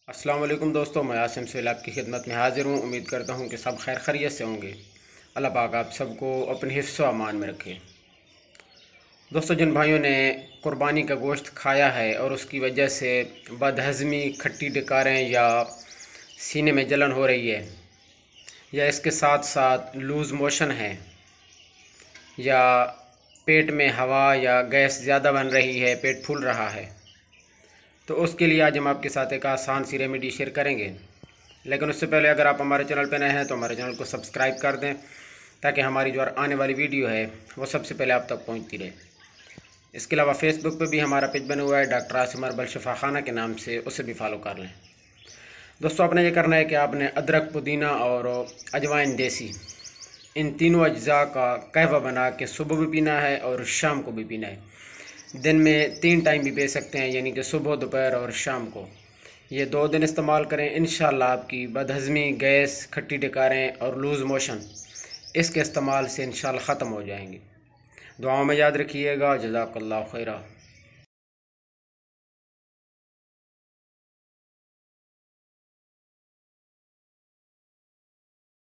السلام علیکم دوستوں، میں عاصم سہیل آپ کی خدمت میں حاضر ہوں۔ امید کرتا ہوں کہ سب خیر خیریت سے ہوں گے۔ اللہ پاک آپ سب کو اپنے حفظ و امان میں رکھے۔ دوستوں، جن بھائیوں نے قربانی کا گوشت کھایا ہے اور اس کی وجہ سے بد ہضمی، کھٹی ڈکاریں یا سینے میں جلن ہو رہی ہے، یا اس کے ساتھ ساتھ لوز موشن ہے، یا پیٹ میں ہوا یا گیس زیادہ بن رہی ہے، پیٹ پھول رہا ہے، تو اس کے لیے آج ہم آپ کے ساتھ ایک آسان سی ریمیڈی شیئر کریں گے۔ لیکن اس سے پہلے اگر آپ ہمارے چینل پہ نئے ہیں تو ہمارے چینل کو سبسکرائب کر دیں، تاکہ ہماری جو آنے والی ویڈیو ہے وہ سب سے پہلے آپ تک پہنچتی رہے۔ اس کے علاوہ فیس بک پہ بھی ہمارا پیج بنا ہوا ہے ڈاکٹر عاصم اربل شفا خانہ کے نام سے، اسے بھی فالو کر لیں۔ دوستوں، آپ نے یہ کرنا ہے کہ آپ نے ادرک، پودینہ اور اجوائن دیسی، ان تینوں اجزاء کا قہوہ بنا کے صبح بھی پینا ہے اور شام کو بھی پینا ہے۔ دن میں 3 ٹائم بھی پی سکتے ہیں، یعنی کہ صبح، دوپہر اور شام کو۔ یہ 2 دن استعمال کریں، انشاءاللہ آپ کی بدہضمی، گیس، کھٹی ڈکاریں اور لوز موشن اس کے استعمال سے انشاءاللہ ختم ہو جائیں گے۔ دعاؤں میں یاد رکھیے گا۔ جزاک اللہ خیرہ۔